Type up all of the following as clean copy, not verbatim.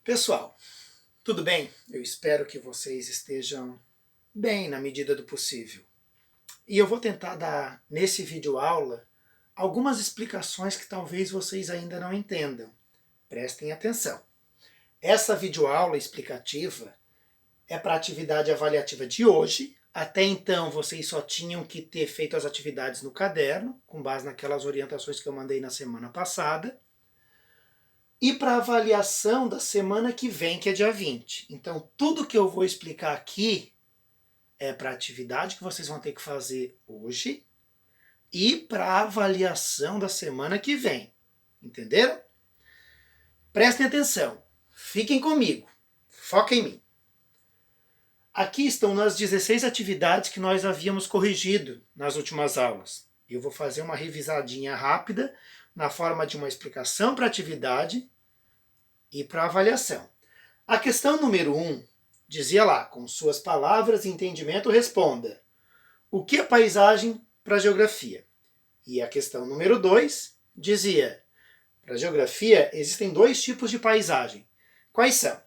Pessoal, tudo bem? Eu espero que vocês estejam bem na medida do possível. E eu vou tentar dar, nesse vídeo aula, algumas explicações que talvez vocês ainda não entendam. Prestem atenção. Essa videoaula explicativa é para a atividade avaliativa de hoje. Até então, vocês só tinham que ter feito as atividades no caderno, com base naquelas orientações que eu mandei na semana passada. E para a avaliação da semana que vem, que é dia 20. Então, tudo que eu vou explicar aqui é para a atividade que vocês vão ter que fazer hoje e para a avaliação da semana que vem. Entenderam? Prestem atenção. Fiquem comigo. Foquem em mim. Aqui estão as 16 atividades que nós havíamos corrigido nas últimas aulas. Eu vou fazer uma revisadinha rápida na forma de uma explicação para a atividade e para a avaliação. A questão número 1 dizia lá, com suas palavras e entendimento, responda: o que é paisagem para a geografia? E a questão número 2 dizia: para a geografia existem dois tipos de paisagem. Quais são?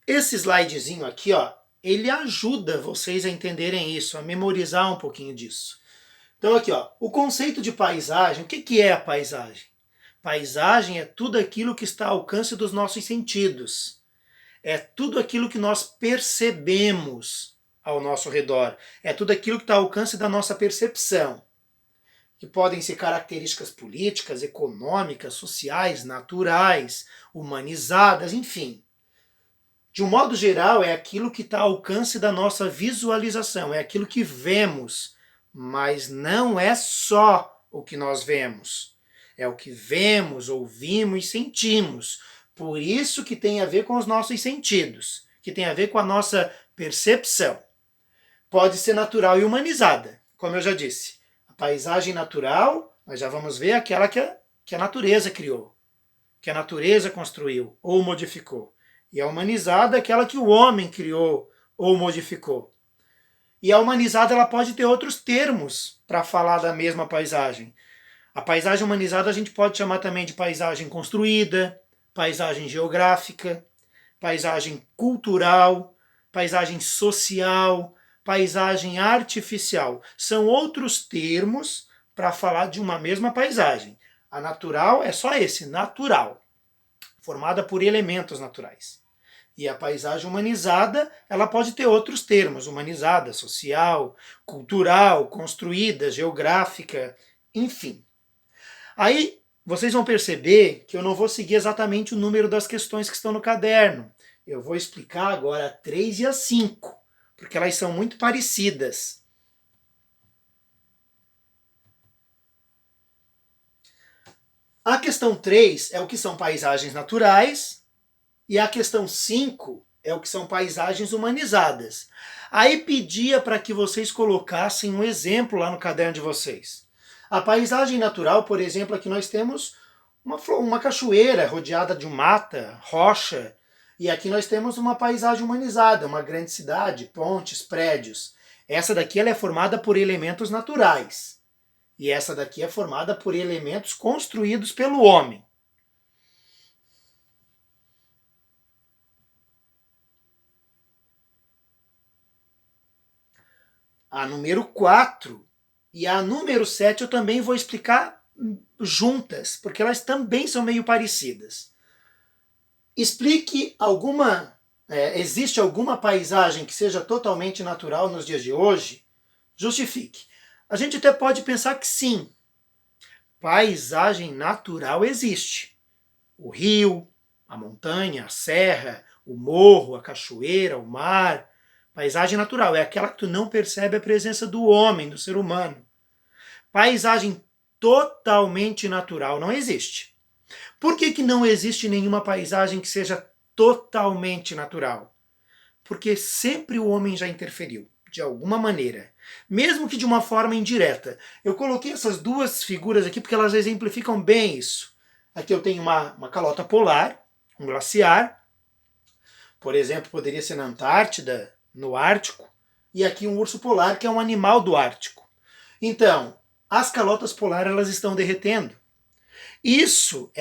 Esse slidezinho aqui, ó, ele ajuda vocês a entenderem isso, a memorizar um pouquinho disso. Então aqui, ó, o conceito de paisagem, o que é a paisagem? Paisagem é tudo aquilo que está ao alcance dos nossos sentidos. É tudo aquilo que nós percebemos ao nosso redor. É tudo aquilo que está ao alcance da nossa percepção. Que podem ser características políticas, econômicas, sociais, naturais, humanizadas, enfim. De um modo geral, é aquilo que está ao alcance da nossa visualização, é aquilo que vemos, mas não é só o que nós vemos. É o que vemos, ouvimos e sentimos. Por isso que tem a ver com os nossos sentidos, que tem a ver com a nossa percepção. Pode ser natural e humanizada, como eu já disse. A paisagem natural, nós já vamos ver aquela que a natureza criou, que a natureza construiu ou modificou. E a humanizada é aquela que o homem criou ou modificou. E a humanizada ela pode ter outros termos para falar da mesma paisagem. A paisagem humanizada a gente pode chamar também de paisagem construída, paisagem geográfica, paisagem cultural, paisagem social, paisagem artificial. São outros termos para falar de uma mesma paisagem. A natural é só esse, natural, formada por elementos naturais. E a paisagem humanizada, ela pode ter outros termos, humanizada, social, cultural, construída, geográfica, enfim. Aí vocês vão perceber que eu não vou seguir exatamente o número das questões que estão no caderno. Eu vou explicar agora a 3 e a 5, porque elas são muito parecidas. A questão 3 é o que são paisagens naturais, e a questão 5 é o que são paisagens humanizadas. Aí pedia para que vocês colocassem um exemplo lá no caderno de vocês. A paisagem natural, por exemplo, aqui nós temos uma cachoeira rodeada de mata, rocha, e aqui nós temos uma paisagem humanizada, uma grande cidade, pontes, prédios. Essa daqui ela é formada por elementos naturais. E essa daqui é formada por elementos construídos pelo homem. A número 4 e a número 7 eu também vou explicar juntas, porque elas também são meio parecidas. Explique existe alguma paisagem que seja totalmente natural nos dias de hoje? Justifique. A gente até pode pensar que sim. Paisagem natural existe. O rio, a montanha, a serra, o morro, a cachoeira, o mar. Paisagem natural é aquela que tu não percebe a presença do homem, do ser humano. Paisagem totalmente natural não existe. Por que não existe nenhuma paisagem que seja totalmente natural? Porque sempre o homem já interferiu, de alguma maneira. Mesmo que de uma forma indireta. Eu coloquei essas duas figuras aqui porque elas exemplificam bem isso. Aqui eu tenho uma calota polar, um glaciar. Por exemplo, poderia ser na Antártida, no Ártico, e aqui um urso polar, que é um animal do Ártico. Então, as calotas polares elas estão derretendo. Isso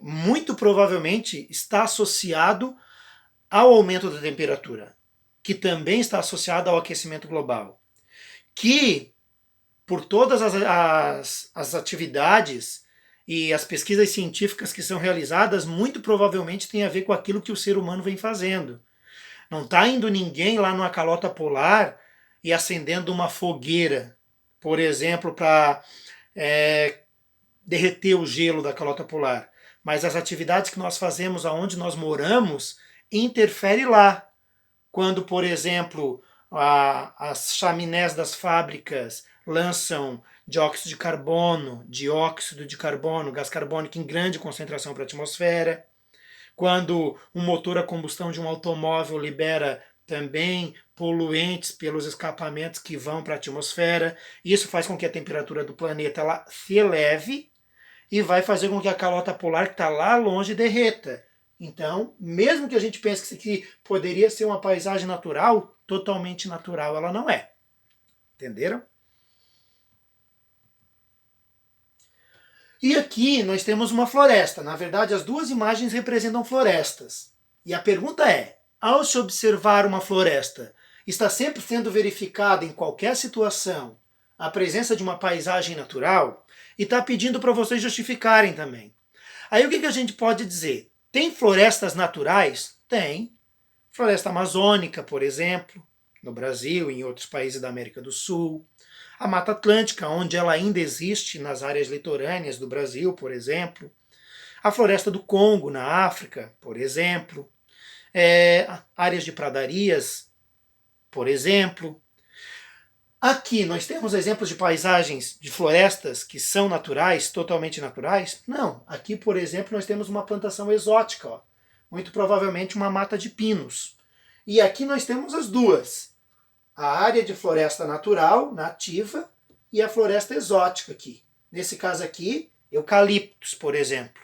muito provavelmente está associado ao aumento da temperatura, que também está associado ao aquecimento global, que por todas as atividades e as pesquisas científicas que são realizadas, muito provavelmente tem a ver com aquilo que o ser humano vem fazendo. Não está indo ninguém lá numa calota polar e acendendo uma fogueira, por exemplo, para derreter o gelo da calota polar. Mas as atividades que nós fazemos aonde nós moramos interferem lá. Quando, por exemplo, as chaminés das fábricas lançam dióxido de carbono, gás carbônico em grande concentração para a atmosfera. Quando um motor a combustão de um automóvel libera também poluentes pelos escapamentos que vão para a atmosfera. Isso faz com que a temperatura do planeta ela se eleve e vai fazer com que a calota polar que está lá longe derreta. Então, mesmo que a gente pense que isso aqui poderia ser uma paisagem natural, totalmente natural ela não é. Entenderam? E aqui nós temos uma floresta. Na verdade, as duas imagens representam florestas. E a pergunta é, ao se observar uma floresta, está sempre sendo verificada em qualquer situação a presença de uma paisagem natural? E está pedindo para vocês justificarem também. Aí o que a gente pode dizer? Tem florestas naturais? Tem. Floresta amazônica, por exemplo, no Brasil e em outros países da América do Sul. A Mata Atlântica, onde ela ainda existe nas áreas litorâneas do Brasil, por exemplo. A Floresta do Congo, na África, por exemplo. Áreas de pradarias, por exemplo. Aqui nós temos exemplos de paisagens de florestas que são naturais, totalmente naturais? Não. Aqui, por exemplo, nós temos uma plantação exótica, ó. Muito provavelmente uma mata de pinos. E aqui nós temos as duas. A área de floresta natural, nativa, e a floresta exótica aqui. Nesse caso aqui, eucaliptos, por exemplo.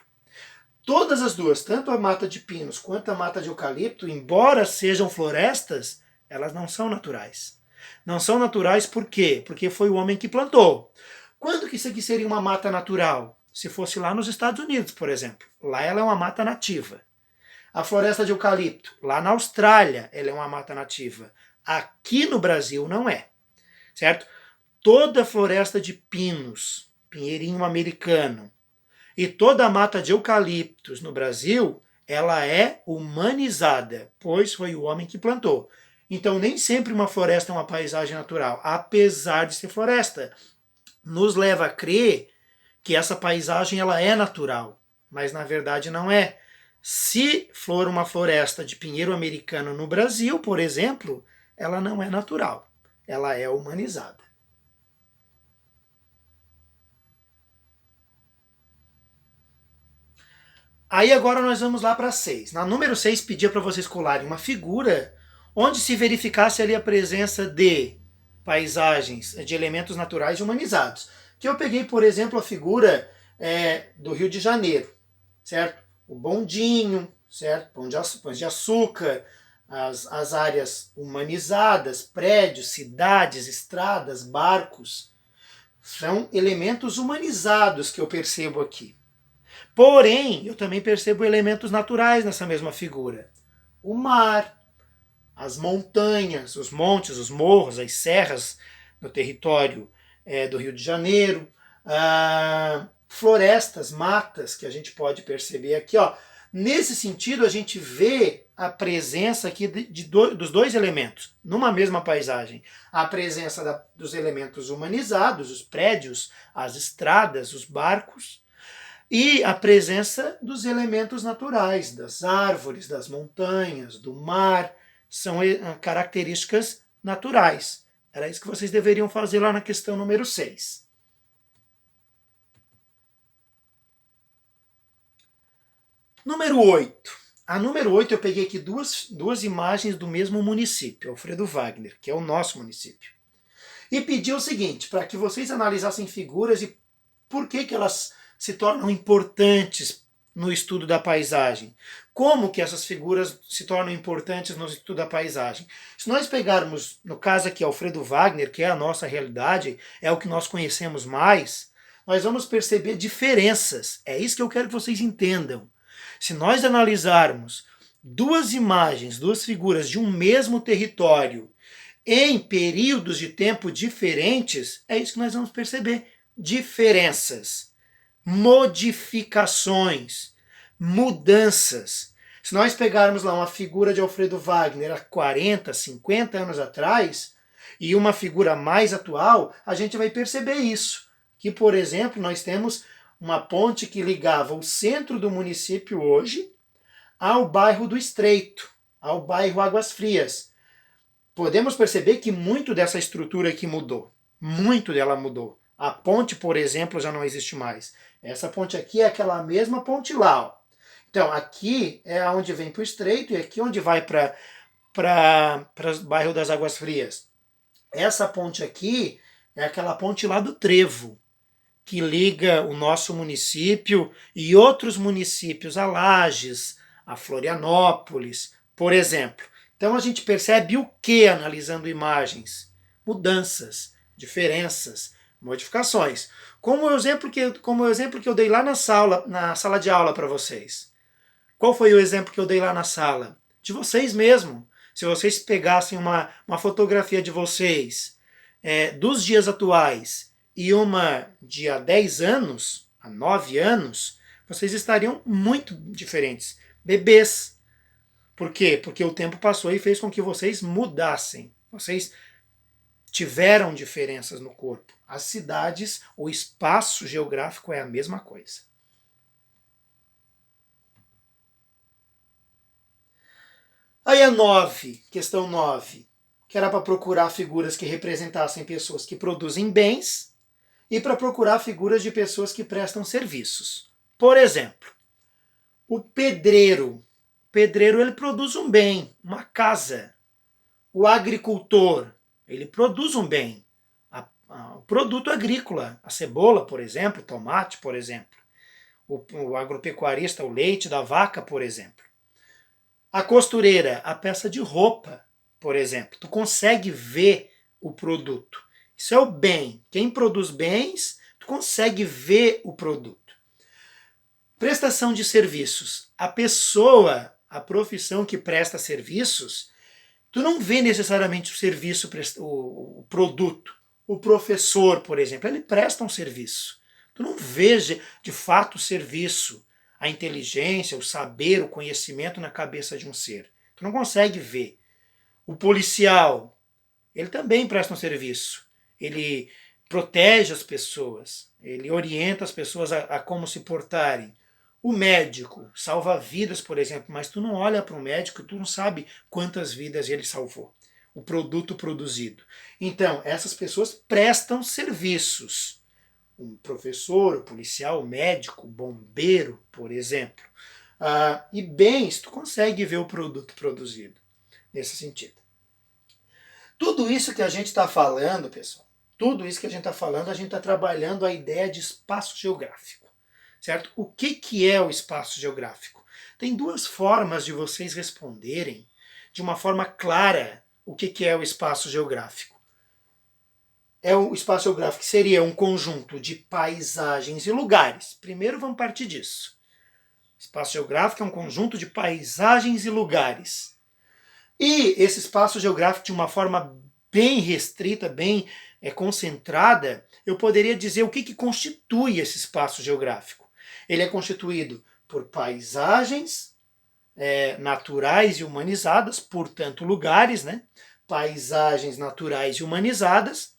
Todas as duas, tanto a mata de pinos quanto a mata de eucalipto, embora sejam florestas, elas não são naturais. Não são naturais por quê? Porque foi o homem que plantou. Quando que isso aqui seria uma mata natural? Se fosse lá nos Estados Unidos, por exemplo. Lá ela é uma mata nativa. A floresta de eucalipto, lá na Austrália, ela é uma mata nativa. Aqui no Brasil não é. Certo? Toda a floresta de pinos, pinheirinho americano, e toda a mata de eucaliptos no Brasil, ela é humanizada, pois foi o homem que plantou. Então, nem sempre uma floresta é uma paisagem natural, apesar de ser floresta. Nos leva a crer que essa paisagem ela é natural, mas na verdade não é. Se for uma floresta de pinheiro americano no Brasil, por exemplo, ela não é natural, ela é humanizada. Aí agora nós vamos lá para 6. Na número 6 pedia para vocês colarem uma figura onde se verificasse ali a presença de paisagens, de elementos naturais humanizados. Que eu peguei, por exemplo, a figura do Rio de Janeiro, certo? O bondinho, certo? Pães de açúcar, as áreas humanizadas, prédios, cidades, estradas, barcos. São elementos humanizados que eu percebo aqui. Porém, eu também percebo elementos naturais nessa mesma figura. O mar, as montanhas, os montes, os morros, as serras no território do Rio de Janeiro, florestas, matas que a gente pode perceber aqui. Ó. Nesse sentido, a gente vê a presença aqui dos dois elementos, numa mesma paisagem. A presença dos elementos humanizados, os prédios, as estradas, os barcos, e a presença dos elementos naturais, das árvores, das montanhas, do mar, são características naturais. Era isso que vocês deveriam fazer lá na questão número 6. Número 8. A número 8 eu peguei aqui duas imagens do mesmo município, Alfredo Wagner, que é o nosso município. E pedi o seguinte, para que vocês analisassem figuras e por que elas se tornam importantes no estudo da paisagem. Como que essas figuras se tornam importantes no estudo da paisagem? Se nós pegarmos, no caso aqui, Alfredo Wagner, que é a nossa realidade, é o que nós conhecemos mais, nós vamos perceber diferenças. É isso que eu quero que vocês entendam. Se nós analisarmos duas imagens, duas figuras de um mesmo território em períodos de tempo diferentes, é isso que nós vamos perceber. Diferenças, modificações, mudanças. Se nós pegarmos lá uma figura de Alfredo Wagner há 40, 50 anos atrás e uma figura mais atual, a gente vai perceber isso. Que, por exemplo, nós temos uma ponte que ligava o centro do município hoje ao bairro do Estreito, ao bairro Águas Frias. Podemos perceber que muito dessa estrutura aqui mudou. Muito dela mudou. A ponte, por exemplo, já não existe mais. Essa ponte aqui é aquela mesma ponte lá. Ó. Então, aqui é onde vem para o Estreito e aqui onde vai para o bairro das Águas Frias. Essa ponte aqui é aquela ponte lá do Trevo, que liga o nosso município e outros municípios a Lages, a Florianópolis, por exemplo. Então a gente percebe o que analisando imagens? Mudanças, diferenças, modificações. Como o exemplo que eu dei lá na sala de aula para vocês. Qual foi o exemplo que eu dei lá na sala? De vocês mesmo. Se vocês pegassem uma fotografia de vocês dos dias atuais e uma de há 10 anos, há 9 anos, vocês estariam muito diferentes. Bebês. Por quê? Porque o tempo passou e fez com que vocês mudassem. Vocês tiveram diferenças no corpo. As cidades, o espaço geográfico é a mesma coisa. Aí a 9, questão 9, que era para procurar figuras que representassem pessoas que produzem bens e para procurar figuras de pessoas que prestam serviços. Por exemplo, o pedreiro. O pedreiro ele produz um bem, uma casa. O agricultor, ele produz um bem. O produto agrícola, a cebola, por exemplo, o tomate, por exemplo. O agropecuarista, o leite da vaca, por exemplo. A costureira, a peça de roupa, por exemplo. Tu consegue ver o produto. Isso é o bem. Quem produz bens, tu consegue ver o produto. Prestação de serviços. A pessoa, a profissão que presta serviços, tu não vê necessariamente o serviço, o produto. O professor, por exemplo, ele presta um serviço. Tu não vê de fato o serviço, a inteligência, o saber, o conhecimento na cabeça de um ser. Tu não consegue ver. O policial, ele também presta um serviço. Ele protege as pessoas, ele orienta as pessoas a como se portarem. O médico salva vidas, por exemplo, mas tu não olha para o médico e tu não sabe quantas vidas ele salvou. O produto produzido. Então, essas pessoas prestam serviços. Um professor, o policial, o médico, o bombeiro, por exemplo. E bens, tu consegue ver o produto produzido. Nesse sentido. Tudo isso que a gente está falando, pessoal, tudo isso que a gente está falando, a gente está trabalhando a ideia de espaço geográfico. Certo? O que é o espaço geográfico? Tem duas formas de vocês responderem de uma forma clara o que é o espaço geográfico. O espaço geográfico seria um conjunto de paisagens e lugares. Primeiro vamos partir disso. O espaço geográfico é um conjunto de paisagens e lugares. E esse espaço geográfico, de uma forma bem restrita, bem concentrada, eu poderia dizer o que constitui esse espaço geográfico. Ele é constituído por paisagens naturais e humanizadas, portanto lugares, né? Paisagens naturais e humanizadas,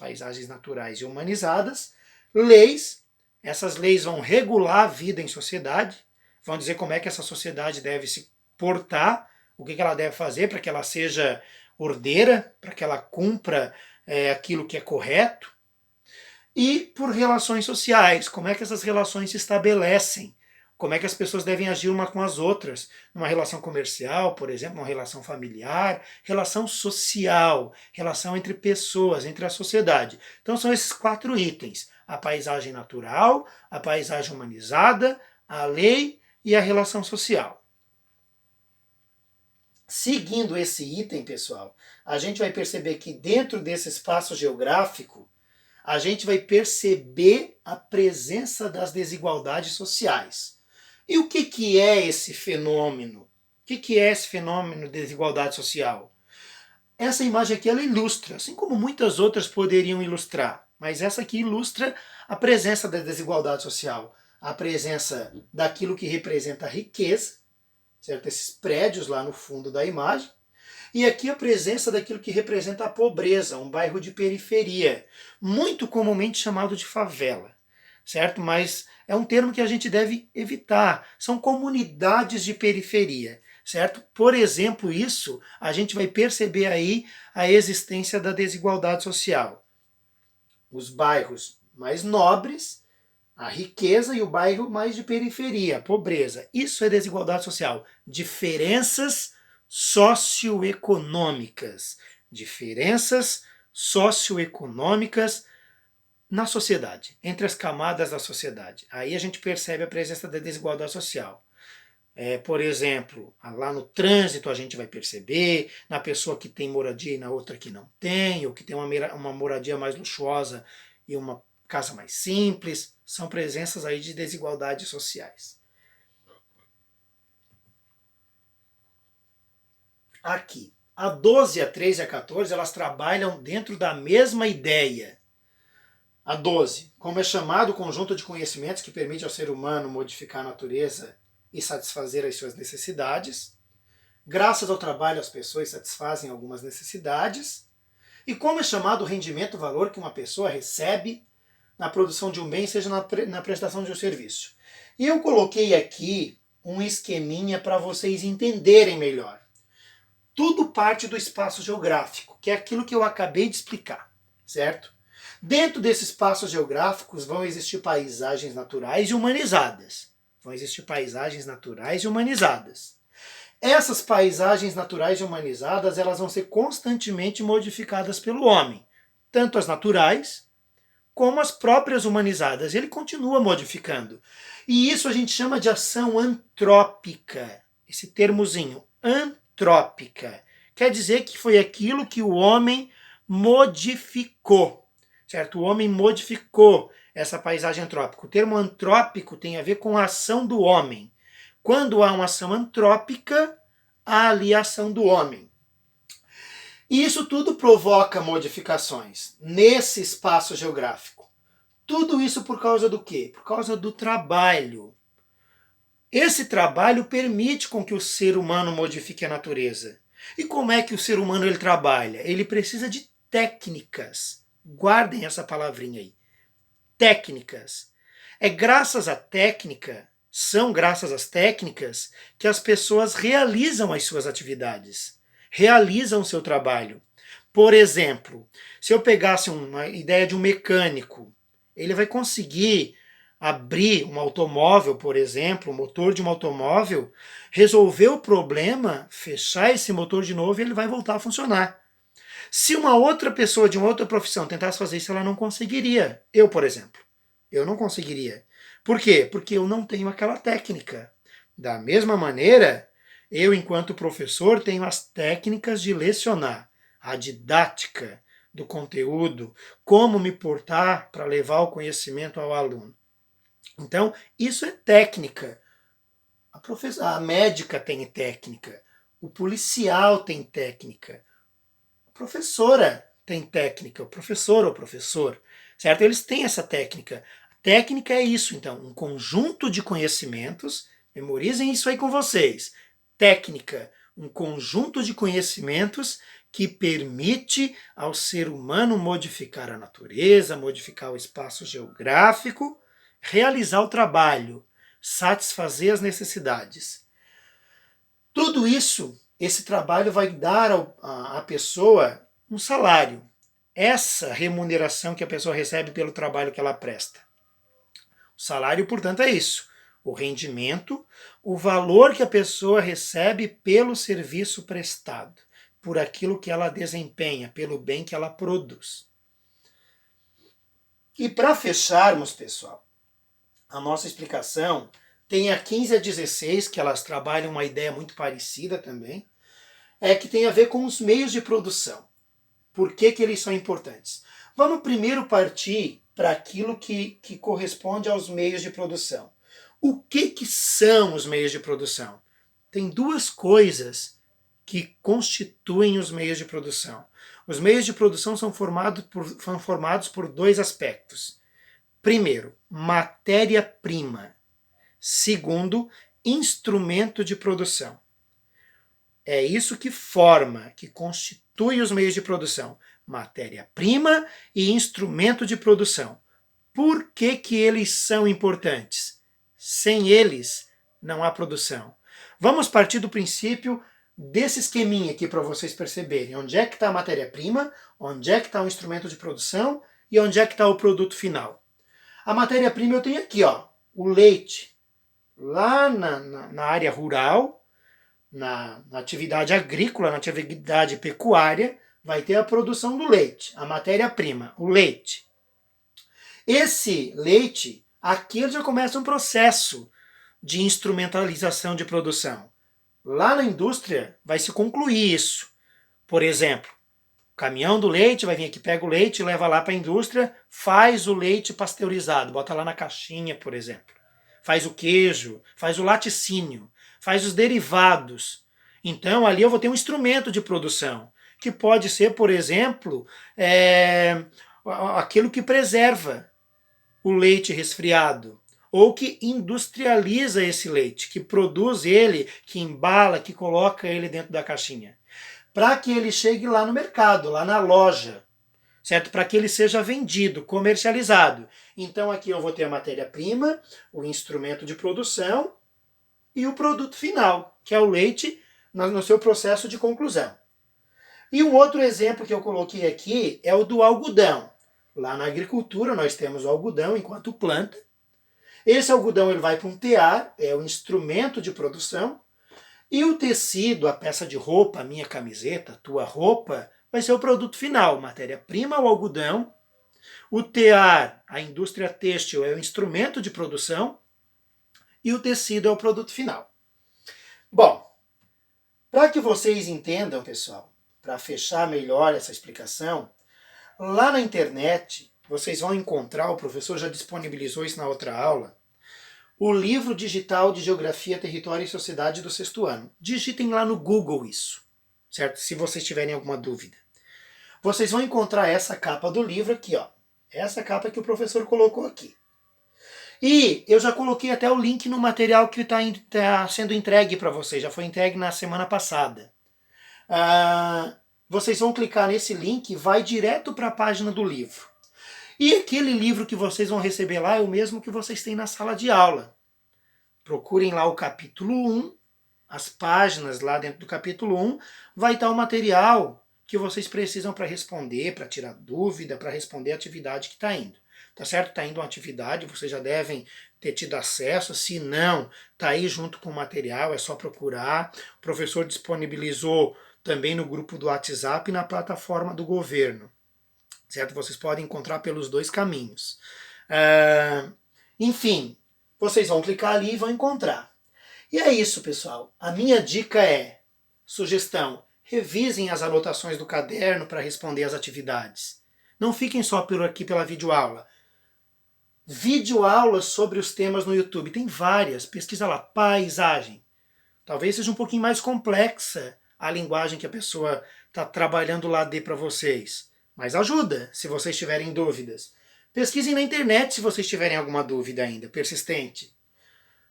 leis, essas leis vão regular a vida em sociedade, vão dizer como é que essa sociedade deve se portar, o que ela deve fazer para que ela seja ordeira, para que ela cumpra aquilo que é correto, e por relações sociais, como é que essas relações se estabelecem, como é que as pessoas devem agir uma com as outras, numa relação comercial, por exemplo, uma relação familiar, relação social, relação entre pessoas, entre a sociedade. Então são esses 4 itens: a paisagem natural, a paisagem humanizada, a lei e a relação social. Seguindo esse item, pessoal, a gente vai perceber que dentro desse espaço geográfico, a gente vai perceber a presença das desigualdades sociais. E o que é esse fenômeno? O que é esse fenômeno de desigualdade social? Essa imagem aqui ela ilustra, assim como muitas outras poderiam ilustrar, mas essa aqui ilustra a presença da desigualdade social, a presença daquilo que representa a riqueza, certo? Esses prédios lá no fundo da imagem, e aqui a presença daquilo que representa a pobreza, um bairro de periferia, muito comumente chamado de favela, certo? Mas é um termo que a gente deve evitar. São comunidades de periferia, certo? Por exemplo, isso a gente vai perceber aí a existência da desigualdade social. Os bairros mais nobres, a riqueza, e o bairro mais de periferia, a pobreza. Isso é desigualdade social. Diferenças socioeconômicas. Diferenças socioeconômicas na sociedade, entre as camadas da sociedade. Aí a gente percebe a presença da desigualdade social. Por exemplo, lá no trânsito a gente vai perceber, na pessoa que tem moradia e na outra que não tem, ou que tem uma moradia mais luxuosa e uma casa mais simples, são presenças aí de desigualdades sociais. Aqui, a 12, a 13 e a 14, elas trabalham dentro da mesma ideia. A 12, como é chamado o conjunto de conhecimentos que permite ao ser humano modificar a natureza e satisfazer as suas necessidades. Graças ao trabalho, as pessoas satisfazem algumas necessidades. E como é chamado o rendimento, o valor que uma pessoa recebe na produção de um bem, seja na prestação de um serviço. E eu coloquei aqui um esqueminha para vocês entenderem melhor. Tudo parte do espaço geográfico, que é aquilo que eu acabei de explicar, certo? Dentro desses espaços geográficos vão existir paisagens naturais e humanizadas. Vão existir paisagens naturais e humanizadas. Essas paisagens naturais e humanizadas, elas vão ser constantemente modificadas pelo homem, tanto as naturais como as próprias humanizadas. Ele continua modificando. E isso a gente chama de ação antrópica. Esse termozinho, antrópica, quer dizer que foi aquilo que o homem modificou, certo? O homem modificou essa paisagem antrópica. O termo antrópico tem a ver com a ação do homem. Quando há uma ação antrópica, há ali a ação do homem. E isso tudo provoca modificações nesse espaço geográfico. Tudo isso por causa do quê? Por causa do trabalho. Esse trabalho permite com que o ser humano modifique a natureza. E como é que o ser humano ele trabalha? Ele precisa de técnicas. Guardem essa palavrinha aí. Técnicas. É graças à técnica, são graças às técnicas que as pessoas realizam as suas atividades, realizam o seu trabalho. Por exemplo, se eu pegasse uma ideia de um mecânico, ele vai conseguir abrir um automóvel, por exemplo, o motor de um automóvel, resolver o problema, fechar esse motor de novo e ele vai voltar a funcionar. Se uma outra pessoa de uma outra profissão tentasse fazer isso, ela não conseguiria. Eu, por exemplo, eu não conseguiria. Por quê? Porque eu não tenho aquela técnica. Da mesma maneira, eu, enquanto professor, tenho as técnicas de lecionar, a didática do conteúdo, como me portar para levar o conhecimento ao aluno. Então, isso é técnica. A médica tem técnica, o policial tem técnica, a professora tem técnica, o professor ou professor, certo? Eles têm essa técnica. A técnica é isso, então, um conjunto de conhecimentos, memorizem isso aí com vocês. Técnica, um conjunto de conhecimentos que permite ao ser humano modificar a natureza, modificar o espaço geográfico, realizar o trabalho, satisfazer as necessidades. Tudo isso, esse trabalho vai dar à pessoa um salário. Essa remuneração que a pessoa recebe pelo trabalho que ela presta. O salário, portanto, é isso. O rendimento, o valor que a pessoa recebe pelo serviço prestado, por aquilo que ela desempenha, pelo bem que ela produz. E para fecharmos, pessoal, a nossa explicação, Tem a 15 a 16, que elas trabalham uma ideia muito parecida também, que tem a ver com os meios de produção. Por que eles são importantes? Vamos primeiro partir para aquilo que corresponde aos meios de produção. O que são os meios de produção? Tem duas coisas que constituem os meios de produção. Os meios de produção são formados por dois aspectos. Primeiro, matéria-prima. Segundo, instrumento de produção. É isso que forma, que constitui os meios de produção. Matéria-prima e instrumento de produção. Por que eles são importantes? Sem eles, não há produção. Vamos partir do princípio desse esqueminha aqui para vocês perceberem. Onde é que está a matéria-prima, onde é que está o instrumento de produção e onde é que está o produto final. A matéria-prima eu tenho aqui, ó, o leite. Lá na área rural, na atividade agrícola, na atividade pecuária, vai ter a produção do leite, a matéria-prima, o leite. Esse leite, aqui já começa um processo de instrumentalização de produção. Lá na indústria vai se concluir isso. Por exemplo, o caminhão do leite vai vir aqui, pega o leite, leva lá para a indústria, faz o leite pasteurizado, bota lá na caixinha, por exemplo. Faz o queijo, faz o laticínio, faz os derivados. Então ali eu vou ter um instrumento de produção, que pode ser, por exemplo, aquilo que preserva o leite resfriado, ou que industrializa esse leite, que produz ele, que embala, que coloca ele dentro da caixinha, para que ele chegue lá no mercado, lá na loja, certo? Para que ele seja vendido, comercializado. Então aqui eu vou ter a matéria-prima, o instrumento de produção e o produto final, que é o leite no seu processo de conclusão. E um outro exemplo que eu coloquei aqui é o do algodão. Lá na agricultura nós temos o algodão enquanto planta. Esse algodão ele vai para um tear, é o instrumento de produção. E o tecido, a peça de roupa, a minha camiseta, a tua roupa, vai ser o produto final. Matéria-prima, o algodão. O tear, a indústria têxtil, é o instrumento de produção. E o tecido é o produto final. Bom, para que vocês entendam, pessoal, para fechar melhor essa explicação, lá na internet vocês vão encontrar, o professor já disponibilizou isso na outra aula, o livro digital de Geografia, Território e Sociedade do 6º ano. Digitem lá no Google isso, certo? Se vocês tiverem alguma dúvida. Vocês vão encontrar essa capa do livro aqui, ó. Essa capa que o professor colocou aqui. E eu já coloquei até o link no material que está sendo entregue para vocês. Já foi entregue na semana passada. Vocês vão clicar nesse link e vai direto para a página do livro. E aquele livro que vocês vão receber lá é o mesmo que vocês têm na sala de aula. Procurem lá o capítulo 1, as páginas lá dentro do capítulo 1, vai estar o material que vocês precisam para responder, para tirar dúvida, para responder a atividade que está indo. Tá certo? Está indo uma atividade, vocês já devem ter tido acesso. Se não, está aí junto com o material, é só procurar. O professor disponibilizou também no grupo do WhatsApp e na plataforma do governo. Certo? Vocês podem encontrar pelos dois caminhos. Enfim, vocês vão clicar ali e vão encontrar. E é isso, pessoal. A minha dica é, sugestão, revisem as anotações do caderno para responder as atividades. Não fiquem só por aqui pela videoaula. Videoaulas sobre os temas no YouTube. Tem várias. Pesquisa lá. Paisagem. Talvez seja um pouquinho mais complexa a linguagem que a pessoa está trabalhando lá para vocês. Mas ajuda, se vocês tiverem dúvidas. Pesquisem na internet se vocês tiverem alguma dúvida ainda, persistente.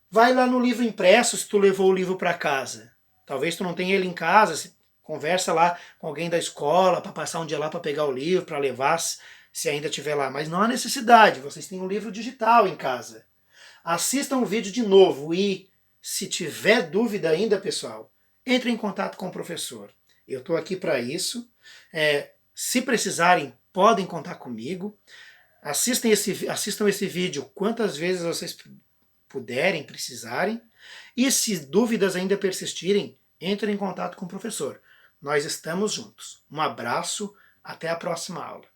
Vai lá no livro impresso se tu levou o livro para casa. Talvez tu não tenha ele em casa, conversa lá com alguém da escola para passar um dia lá para pegar o livro, para levar se ainda estiver lá. Mas não há necessidade, vocês têm um livro digital em casa. Assistam o vídeo de novo e, se tiver dúvida ainda, pessoal, entre em contato com o professor. Eu estou aqui para isso. Se precisarem, podem contar comigo. Assistam esse vídeo quantas vezes vocês puderem, precisarem. E se dúvidas ainda persistirem, entrem em contato com o professor. Nós estamos juntos. Um abraço, até a próxima aula.